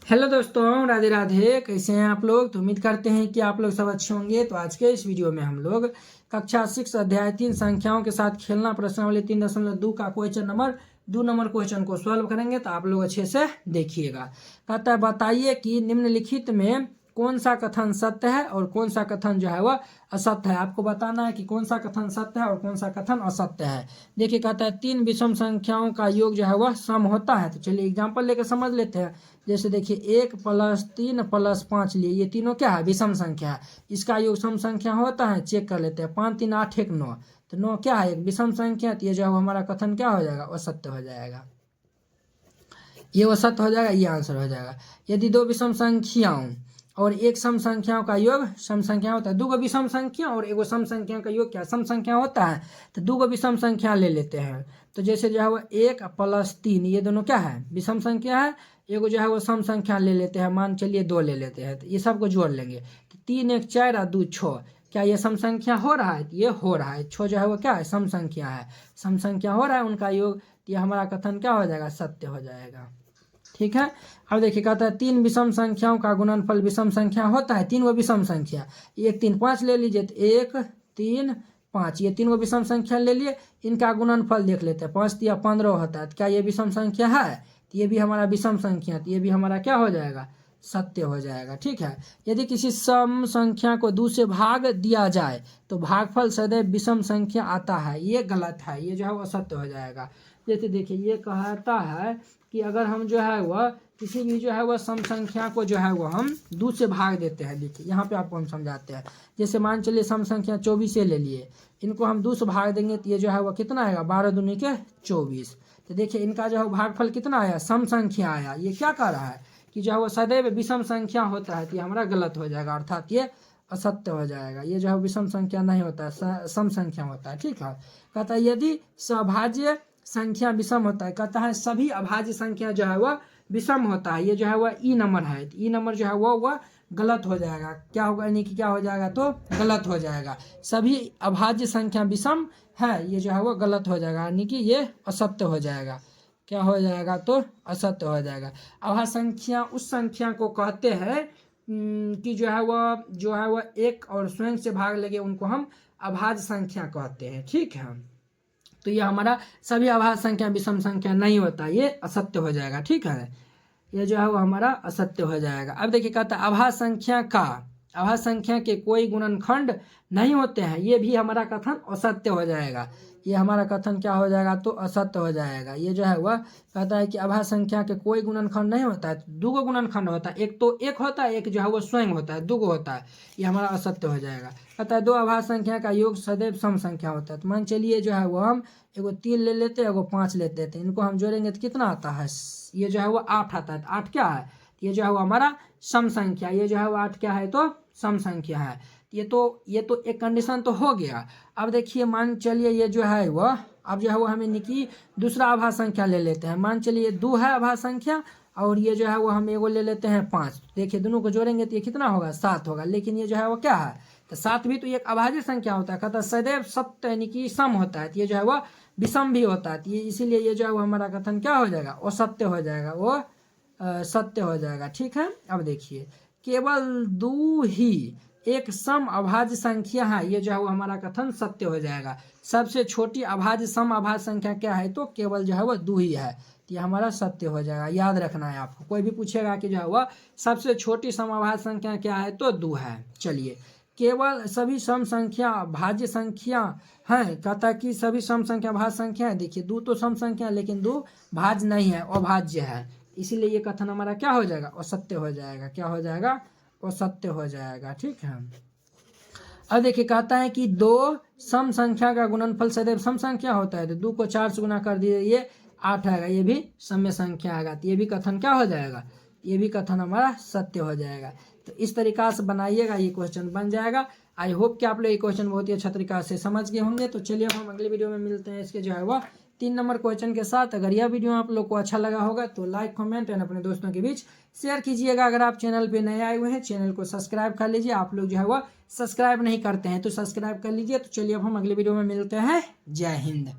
Hello दोस्तों, राधे राधे। कैसे हैं आप लोग? तो उम्मीद करते हैं कि आप लोग सब अच्छे होंगे। तो आज के इस वीडियो में हम लोग कक्षा 6 अध्याय 3 संख्याओं के साथ खेलना प्रश्नावली 3.2 का क्वेश्चन नंबर 2 क्वेश्चन को सॉल्व करेंगे। तो आप लोग अच्छे से देखिएगा। कहता है बताइए कि निम्नलिखित में कौन सा कथन सत्य है और कौन सा कथन जो है वह असत्य है। आपको बताना है कि कौन सा कथन सत्य है और कौन सा कथन असत्य है। देखिए कहता है 3 विषम संख्याओं का योग जो है वह सम होता है। तो चलिए एग्जाम्पल लेकर समझ लेते हैं। जैसे देखिए 1 + 3 + 5 लिए, ये तीनों क्या है? विषम संख्या है। इसका योग सम संख्या होता है, चेक कर लेते हैं। 5 3 8 1 9, तो 9 क्या है? एक विषम संख्या। तो ये जो है हमारा कथन क्या हो जाएगा? असत्य हो जाएगा। ये असत्य हो जाएगा, ये आंसर हो जाएगा। यदि 2 विषम संख्याओं और एक सम संख्याओं का योग सम संख्या होता है। 2 विषम संख्या और एगो सम संख्या का योग क्या सम संख्या होता है। तो 2 विषम संख्या ले लेते हैं। तो जैसे जो है वो 1 + 3, ये दोनों क्या है? विषम संख्या है। एगो जो है वो सम संख्या ले लेते हैं, मान चलिए 2 ले लेते हैं। तो ये सबको जोड़ लेंगे। तो 3 1 4 और 2 6, क्या ये सम संख्या हो रहा है? ये हो रहा है। 6 जो है वो क्या है? सम संख्या है। सम संख्या हो रहा है उनका योग। ये हमारा कथन क्या हो जाएगा? सत्य हो जाएगा। ठीक है। अब देखिए कहता है 3 विषम संख्याओं का गुणनफल विषम संख्या होता है। 3 विषम संख्या, 1 3 5 ले लीजिए। तो 1 3 5, ये 3 विषम संख्या ले लिए। इनका गुणनफल देख लेते हैं। 5 × 15 होता है। तो क्या ये विषम संख्या है? तो ये भी हमारा विषम संख्या। तो ये भी हमारा क्या हो जाएगा? सत्य हो जाएगा। ठीक है। यदि किसी सम संख्या को 2 से भाग दिया जाए तो भागफल सदैव विषम संख्या आता है, ये गलत है। ये जो है वो असत्य हो जाएगा। जैसे देखिए ये कहता है कि अगर हम जो है वह किसी भी जो है वह सम संख्या को जो है वह हम 2 से भाग देते हैं। देखिए यहाँ पे आपको हम समझाते हैं। जैसे मान चलिए सम संख्या 24 से ले लिए, इनको हम 2 से भाग देंगे तो ये जो है वह कितना आएगा? 12 दूनी के 24। तो देखिए इनका जो है भागफल कितना आया? सम संख्या आया। ये क्या कह रहा है कि जो है वह सदैव विषम संख्या होता है। तो ये हमारा गलत हो जाएगा, अर्थात ये असत्य हो जाएगा। ये जो है विषम संख्या नहीं होता है, सम संख्या होता है। ठीक है। कहता है यदि सभाज्य संख्या विषम होता है, कहता है सभी अभाज्य संख्या जो है वह विषम होता है। ये जो है वह ई नंबर है। तो ई नंबर जो है वह गलत हो जाएगा। क्या होगा? यानी कि क्या हो जाएगा? तो गलत हो जाएगा। सभी अभाज्य संख्या विषम है, ये जो है वह गलत हो जाएगा, यानी कि ये असत्य हो जाएगा। क्या हो जाएगा? तो असत्य हो जाएगा। अभाज्य संख्या उस संख्या को कहते हैं कि जो है वह एक और स्वयं से भाग लगे, उनको हम अभाज्य संख्या कहते हैं। ठीक है। तो ये हमारा सभी अभाज्य संख्या विषम संख्या नहीं होता, ये असत्य हो जाएगा। ठीक है। ये जो है वो हमारा असत्य हो जाएगा। अब देखिए कहता है अभाज्य संख्या के कोई गुणनखंड नहीं होते हैं, ये भी हमारा कथन असत्य हो जाएगा। ये हमारा कथन क्या हो जाएगा? तो असत्य हो जाएगा। ये जो है वह कहता है कि अभाज्य संख्या के कोई गुणनखंड नहीं होता है। 2 गुणनखंड होता है, एक तो एक होता है, एक जो है वो स्वयं होता है, 2 होता है। ये हमारा असत्य हो जाएगा। कहता है 2 अभाज्य संख्या का योग सदैव सम संख्या होता है। तो मान चलिए जो है वो हम एगो 3 ले लेते हैं, एगो 5 लेते हैं। इनको हम जोड़ेंगे तो कितना आता है? ये जो है वो 8 आता है। 8 क्या है? ये जो है वो हमारा सम संख्या। ये जो है वो 8 क्या है? तो सम संख्या है। ये तो एक कंडीशन तो हो गया। अब देखिए मान चलिए ये जो है वह अब जो है वो हमें निकी दूसरा अभाज्य संख्या ले लेते हैं। मान चलिए 2 है अभाज्य संख्या और ये जो है वो हम एगो ले लेते हैं 5। देखिए दोनों को जोड़ेंगे तो ये कितना होगा? 7 होगा। लेकिन ये जो है वो क्या है? तो 7 भी तो एक अभाज्य संख्या होता है। कहता सदैव सत्य यानी कि सम होता है। तो ये जो है वो विषम भी होता है। ये इसीलिए ये जो है वो हमारा कथन क्या हो जाएगा? वो सत्य हो जाएगा, वो सत्य हो जाएगा। ठीक है। अब देखिए केवल 2 ही एक सम अभाज्य संख्या है, ये जो है वो हमारा कथन सत्य हो जाएगा। सबसे छोटी अभाज्य सम अभाज्य संख्या क्या है? तो केवल जो है वो 2 ही है। तो ये हमारा सत्य हो जाएगा। याद रखना है आपको। कोई भी पूछेगा कि जो है वह सबसे छोटी सम अभाज्य संख्या क्या है? तो 2 है। चलिए केवल सभी सम संख्या भाज्य संख्या हैं। कहता कि सभी सम संख्या भाज्य संख्या है। देखिए 2 तो सम संख्या है, लेकिन 2 भाज्य नहीं है, अभाज्य है। इसीलिए ये कथन हमारा क्या हो जाएगा? असत्य हो जाएगा। क्या हो जाएगा? असत्य हो जाएगा। ठीक है। अब देखिए कहता है कि 2 सम संख्या का गुणनफल सदैव सम संख्या होता है। तो 2 को 4 से गुना कर दिए, ये 8 आएगा। ये भी सम्य संख्या आएगा। तो ये भी कथन क्या हो जाएगा? ये भी कथन हमारा सत्य हो जाएगा। तो इस तरीका से बनाइएगा, ये क्वेश्चन बन जाएगा। आई होप कि आप लोग ये क्वेश्चन बहुत ही अच्छा तरीका से समझ गए होंगे। तो चलिए हम अगले वीडियो में मिलते हैं इसके जो है वह 3 क्वेश्चन के साथ। अगर यह वीडियो आप लोग को अच्छा लगा होगा तो लाइक कमेंट एंड अपने दोस्तों के बीच शेयर कीजिएगा। अगर आप चैनल पे नए आए हुए हैं, चैनल को सब्सक्राइब कर लीजिए। आप लोग जो है वह सब्सक्राइब नहीं करते हैं तो सब्सक्राइब कर लीजिए। तो चलिए अब हम अगले वीडियो में मिलते हैं। जय हिंद।